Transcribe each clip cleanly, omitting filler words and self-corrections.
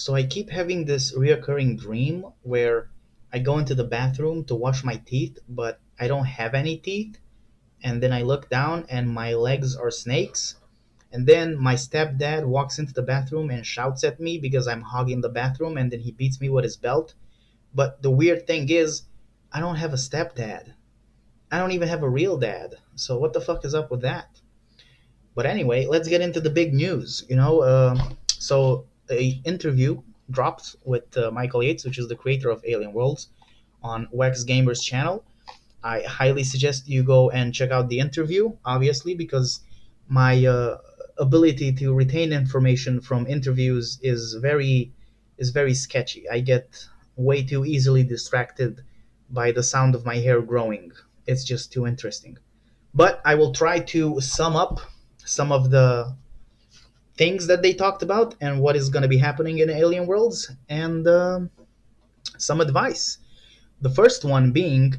So I keep having this reoccurring dream where I go into the bathroom to wash my teeth, but I don't have any teeth. And then I look down and my legs are snakes. And then my stepdad walks into the bathroom and shouts at me because I'm hogging the bathroom, and then he beats me with his belt. But the weird thing is, I don't have a stepdad. I don't even have a real dad. So what the fuck is up with that? But anyway, let's get into the big news. So a interview dropped with Michael Yates, which is the creator of Alien Worlds, on Wax Gamer's channel. I highly suggest you go and check out the interview, obviously, because my ability to retain information from interviews is very sketchy. I get way too easily distracted by the sound of my hair growing. It's just too interesting. But I will try to sum up some of the things that they talked about and what is going to be happening in Alien Worlds, and some advice. The first one being,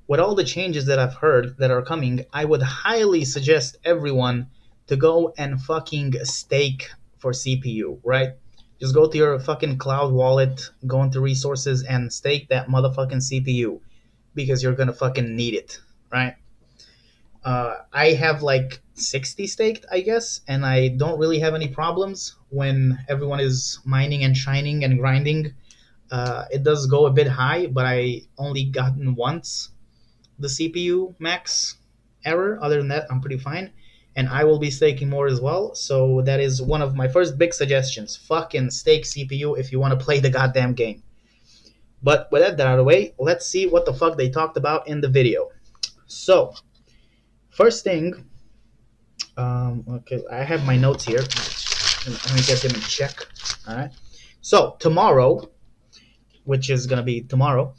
with all the changes that I've heard that are coming, I would highly suggest everyone to go and fucking stake for CPU, right? Just go to your fucking cloud wallet, go into resources, and stake that motherfucking CPU because you're gonna fucking need it, right? I have like 60 staked, I guess, and I don't really have any problems when everyone is mining and shining and grinding. It does go a bit high, but I only gotten once the CPU max error. Other than that, I'm pretty fine. And I will be staking more as well. So that is one of my first big suggestions. Fucking stake CPU if you want to play the goddamn game. But with that out of the way, let's see what the fuck they talked about in the video. So, first thing, okay, I have my notes here. Let me get them in check. All right. So tomorrow, which is gonna be tomorrow,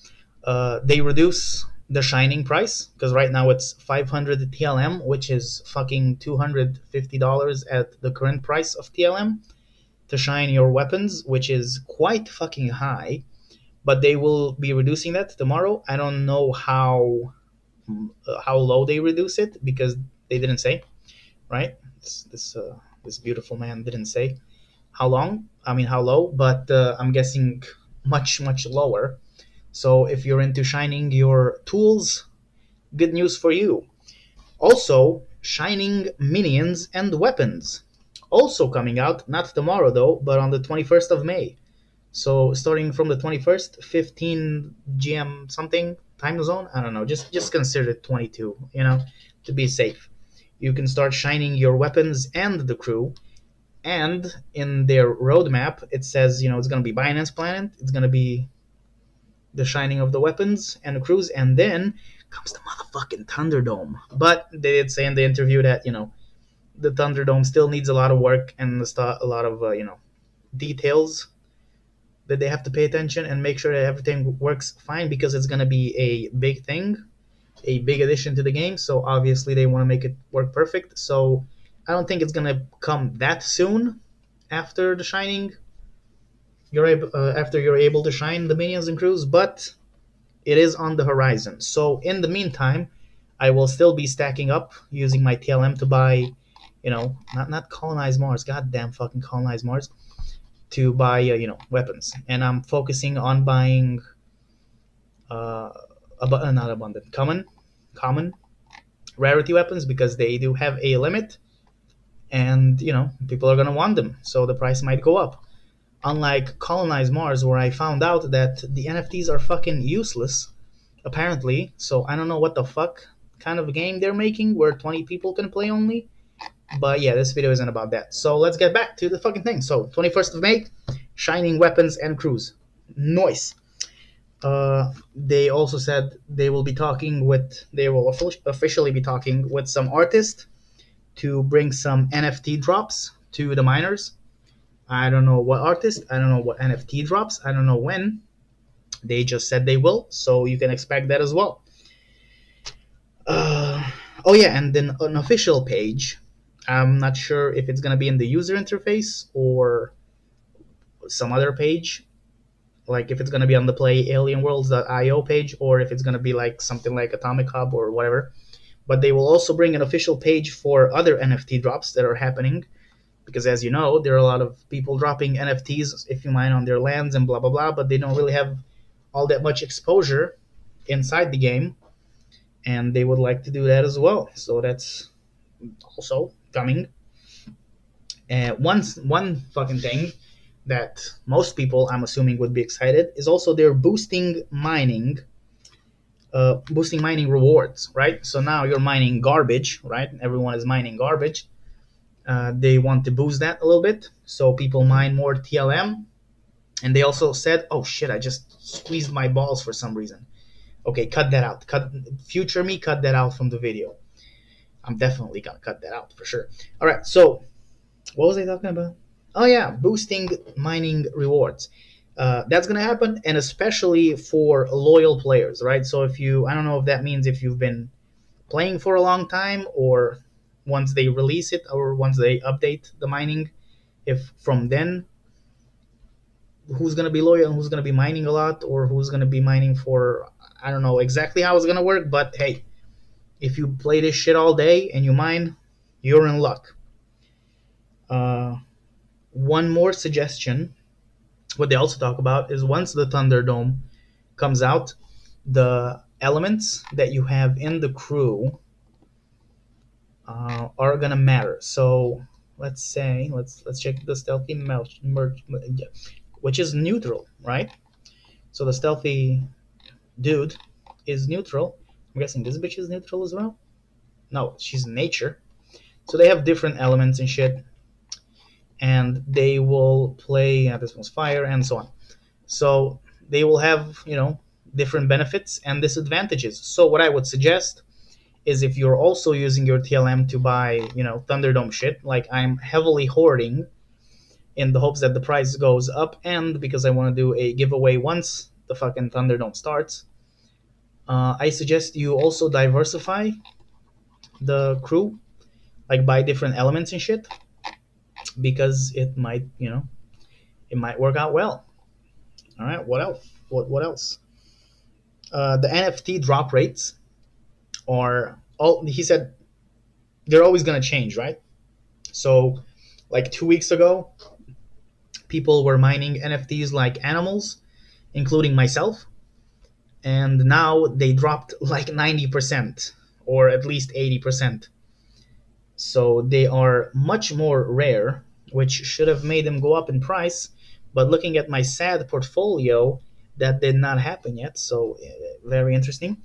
they reduce the shining price because right now it's 500 TLM, which is fucking $250 at the current price of TLM to shine your weapons, which is quite fucking high. But they will be reducing that tomorrow. I don't know how low they reduce it because they didn't say, right? This beautiful man didn't say how long. I mean how low, but I'm guessing much lower. So if you're into shining your tools, good news for you. Also, shining minions and weapons. Also coming out, not tomorrow though, but on the 21st of May. So starting from the 21st, 15 GM something time zone, I don't know, just consider it 22, to be safe. You can start shining your weapons and the crew. And in their roadmap, it says, it's going to be Binance Planet, it's going to be the shining of the weapons and the crews, and then comes the motherfucking Thunderdome. But they did say in the interview that, the Thunderdome still needs a lot of work and a lot of, details that they have to pay attention and make sure that everything works fine because it's going to be a big thing, a big addition to the game. So obviously they want to make it work perfect. So I don't think it's going to come that soon after the shining. After you're able to shine the minions and crews, but it is on the horizon. So in the meantime, I will still be stacking up using my TLM to buy, not colonize Mars, goddamn fucking colonize Mars, to buy weapons, and I'm focusing on buying not abundant, common rarity weapons because they do have a limit, and people are gonna want them, so the price might go up. Unlike Colonize Mars, where I found out that the NFTs are fucking useless, apparently. So I don't know what the fuck kind of game they're making where 20 people can play only. But yeah, this video isn't about that. So let's get back to the fucking thing. So 21st of May, shining weapons and crews. Nice. They also said they will officially be talking with some artists to bring some NFT drops to the miners. I don't know what artist, I don't know what NFT drops, I don't know when. They just said they will, so you can expect that as well. Oh yeah, and then an official page. I'm not sure if it's gonna be in the user interface or some other page, like if it's gonna be on the Play AlienWorlds.io page, or if it's gonna be like something like Atomic Hub or whatever. But they will also bring an official page for other NFT drops that are happening. because as you know, there are a lot of people dropping NFTs if you mine on their lands and blah blah blah, but they don't really have all that much exposure inside the game, and they would like to do that as well. So that's also coming. One fucking thing that most people, I'm assuming, would be excited is also they're boosting mining rewards, right? So now you're mining garbage, right? Everyone is mining garbage. They want to boost that a little bit, so people mine more TLM. And they also said, "Oh shit, I just squeezed my balls for some reason." Okay, cut that out. Cut future me, cut that out from the video. I'm definitely gonna cut that out for sure. All right, so what was I talking about? Oh yeah, boosting mining rewards. That's gonna happen, and especially for loyal players, right? So if you, I don't know if that means if you've been playing for a long time, or once they release it, or once they update the mining, if from then, who's gonna be loyal and who's gonna be mining a lot, or who's gonna be mining for, I don't know exactly how it's gonna work, but hey, if you play this shit all day and you mine, you're in luck. Uh, One more suggestion, what they also talk about is once the Thunderdome comes out, the elements that you have in the crew are gonna matter. So let's say let's check the stealthy merge, which is neutral, right? So the stealthy dude is neutral. I'm guessing this bitch is neutral as well. No, she's nature. So they have different elements and shit, and they will play. This one's fire, and so on. So they will have, different benefits and disadvantages. So what I would suggest is if you're also using your TLM to buy, Thunderdome shit, like I'm heavily hoarding in the hopes that the price goes up, and because I want to do a giveaway once the fucking Thunderdome starts, I suggest you also diversify the crew, like buy different elements and shit, because it might work out well. All right, what else? What else? The NFT drop rates are all. He said they're always gonna change, right? So, like 2 weeks ago, people were mining NFTs like animals, including myself, and now they dropped like 90% or at least 80%. So they are much more rare, which should have made them go up in price. But looking at my sad portfolio, that did not happen yet. So very interesting.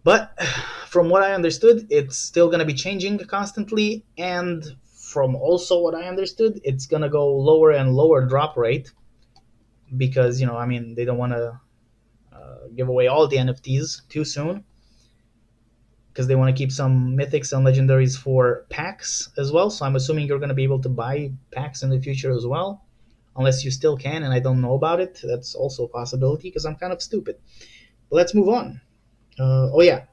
But from what I understood, it's still going to be changing constantly. And from also what I understood, it's going to go lower and lower drop rate because, I mean, they don't want to give away all the NFTs too soon because they want to keep some mythics and legendaries for packs as well. So I'm assuming you're going to be able to buy packs in the future as well, unless you still can and I don't know about it. That's also a possibility because I'm kind of stupid. But let's move on. Oh yeah,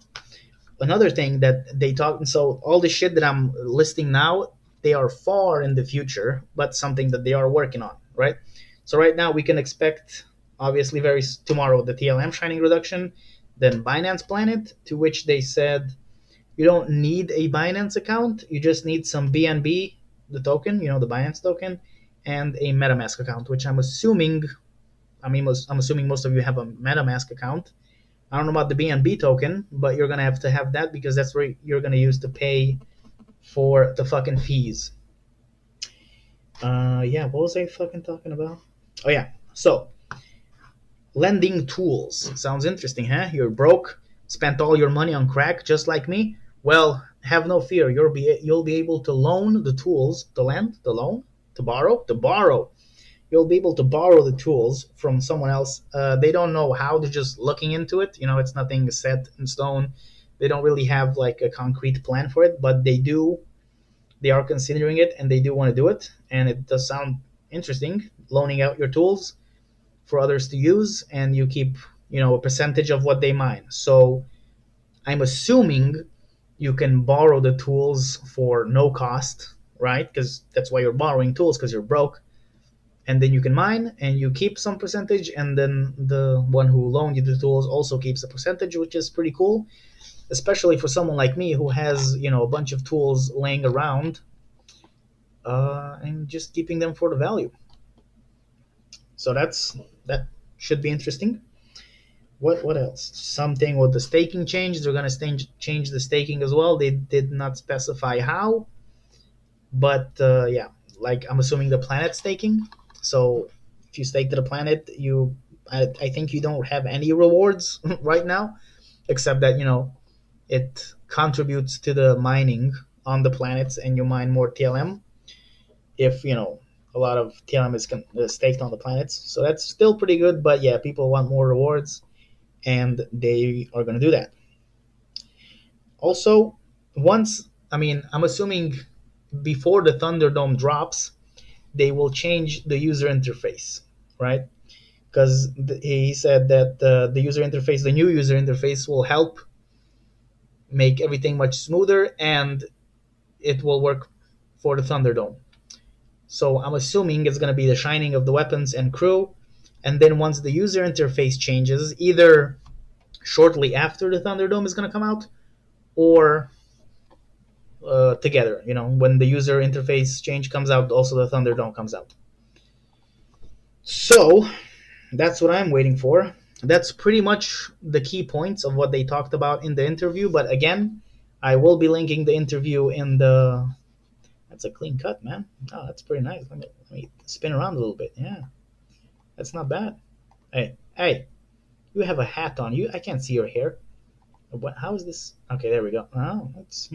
another thing that they talk. So all the shit that I'm listing now, they are far in the future, but something that they are working on, right? So right now we can expect, obviously, very tomorrow the TLM shining reduction, then Binance Planet, to which they said you don't need a Binance account, you just need some BNB, the token, the Binance token, and a MetaMask account, which I'm assuming. I'm assuming most of you have a MetaMask account. I don't know about the BNB token, but you're gonna have to have that because that's where you're gonna use to pay for the fucking fees. Yeah, what was I fucking talking about? Oh yeah, so lending tools sounds interesting, huh? You're broke, spent all your money on crack, just like me. Well, have no fear. You'll be able to loan the tools, to lend, to loan, to borrow. You'll be able to borrow the tools from someone else. They don't know how. They're just looking into it. It's nothing set in stone. They don't really have like a concrete plan for it, but they do. They are considering it, and they do want to do it. And it does sound interesting, loaning out your tools for others to use, and you keep a percentage of what they mine. So I'm assuming you can borrow the tools for no cost, right? Because that's why you're borrowing tools, because you're broke, and then you can mine and you keep some percentage, and then the one who loaned you the tools also keeps a percentage, which is pretty cool, especially for someone like me who has a bunch of tools laying around. and just keeping them for the value. So that should be interesting. What else? Something with the staking change. They're gonna change the staking as well. They did not specify how, but yeah, like I'm assuming the planet staking. So if you stake to the planet, I think you don't have any rewards right now, except that it contributes to the mining on the planets, and you mine more TLM if a lot of TLM is staked on the planets. So that's still pretty good, but yeah, people want more rewards, and they are going to do that. Also, I'm assuming before the Thunderdome drops, they will change the user interface, right? Because he said that the user interface, the new user interface, will help make everything much smoother, and it will work for the Thunderdome. So I'm assuming it's going to be the shining of the weapons and crew. And then once the user interface changes, either shortly after the Thunderdome is going to come out, or together. When the user interface change comes out, also the Thunderdome comes out. So that's what I'm waiting for. That's pretty much the key points of what they talked about in the interview. But again, I will be linking the interview in the. That's a clean cut, man. Oh, that's pretty nice. Let me spin around a little bit. Yeah, that's not bad. Hey, you have a hat on. I can't see your hair. What? How is this? Okay, there we go. Oh, it's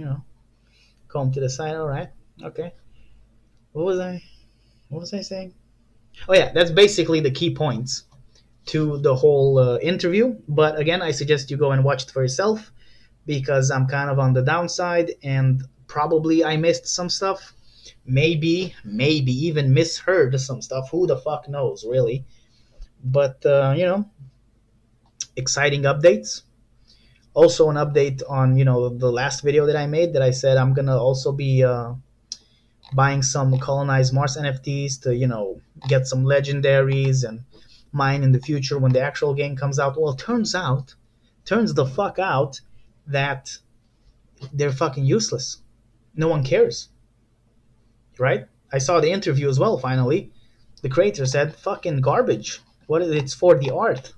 comb to the side. All right. Okay. What was I? What was I saying? Oh yeah, that's basically the key points to the whole interview. But again, I suggest you go and watch it for yourself because I'm kind of on the downside and probably I missed some stuff. Maybe even misheard some stuff. Who the fuck knows, really? But exciting updates. Also, an update on the last video that I made that I said I'm gonna also be buying some colonized Mars NFTs to get some legendaries and mine in the future when the actual game comes out. Well, turns the fuck out that they're fucking useless. No one cares, right? I saw the interview as well. Finally, the creator said, "Fucking garbage. What? It's for the art."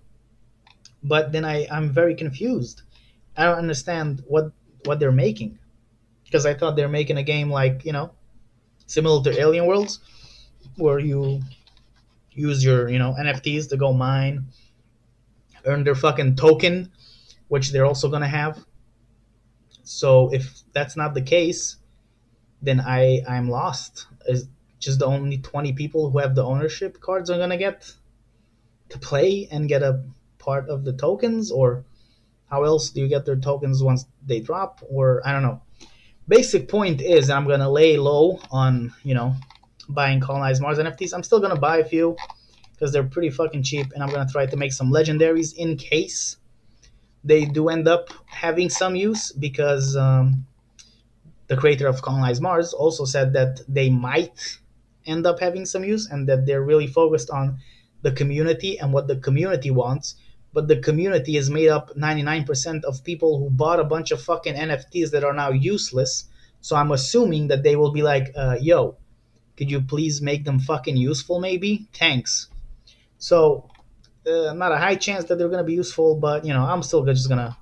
But then I'm very confused. I don't understand what they're making because I thought they're making a game like similar to Alien Worlds, where you use your NFTs to go mine, earn their fucking token, which they're also gonna have. So if that's not the case, then I'm lost. Is just the only 20 people who have the ownership cards are gonna get to play and get a part of the tokens, or how else do you get their tokens once they drop? Or I don't know. Basic point is I'm gonna lay low on buying colonized Mars NFTs. I'm still gonna buy a few because they're pretty fucking cheap, and I'm gonna try to make some legendaries in case they do end up having some use. Because the creator of Colonize Mars also said that they might end up having some use, and that they're really focused on the community and what the community wants. But the community is made up 99% of people who bought a bunch of fucking NFTs that are now useless. So I'm assuming that they will be like, yo, could you please make them fucking useful maybe? Thanks. So not a high chance that they're going to be useful, but I'm still just going to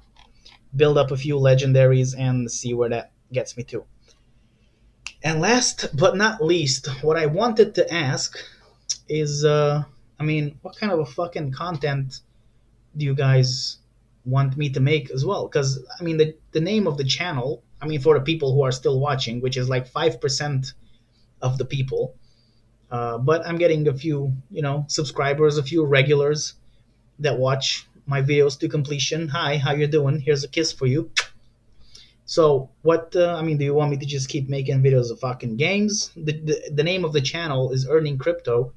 build up a few legendaries and see where that gets me to. And last but not least, what I wanted to ask is, what kind of a fucking content do you guys want me to make as well? Because, the name of the channel, for the people who are still watching, which is like 5% of the people, but I'm getting a few, subscribers, a few regulars that watch my videos to completion. Hi, how you doing? Here's a kiss for you. So what? Do you want me to just keep making videos of fucking games? The name of the channel is EarningCrypto,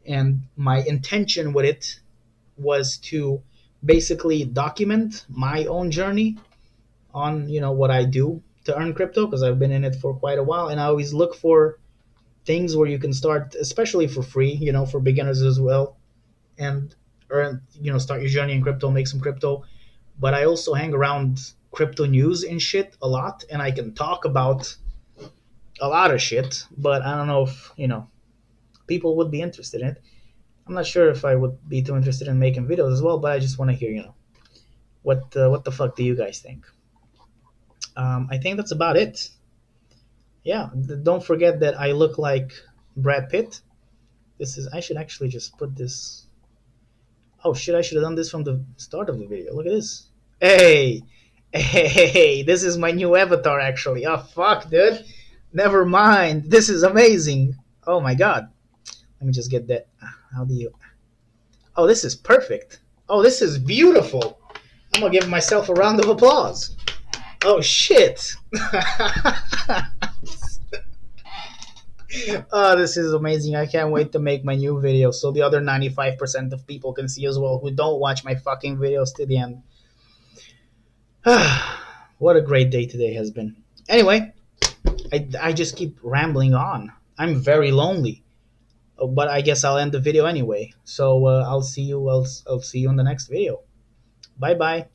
and my intention with it was to basically document my own journey on what I do to earn crypto, because I've been in it for quite a while, and I always look for things where you can start, especially for free, for beginners as well, and earn, start your journey in crypto, make some crypto. But I also hang around crypto news and shit a lot, and I can talk about a lot of shit, but I don't know if people would be interested in it. I'm not sure if I would be too interested in making videos as well, but I just want to hear what the fuck do you guys think? I think that's about it. Yeah, don't forget that I look like Brad Pitt. This is I should actually just put this. Oh shit! I should have done this from the start of the video. Look at this. Hey, hey, this is my new avatar actually. Oh fuck, dude. Never mind. This is amazing. Oh my god. Let me just get that. How do you? Oh, this is perfect. Oh, this is beautiful. I'm gonna give myself a round of applause. Oh shit. Oh, this is amazing. I can't wait to make my new video so the other 95% of people can see as well who don't watch my fucking videos to the end. What a great day today has been. Anyway, I just keep rambling on. I'm very lonely. But I guess I'll end the video anyway. So I'll see you. I'll see you in the next video. Bye bye.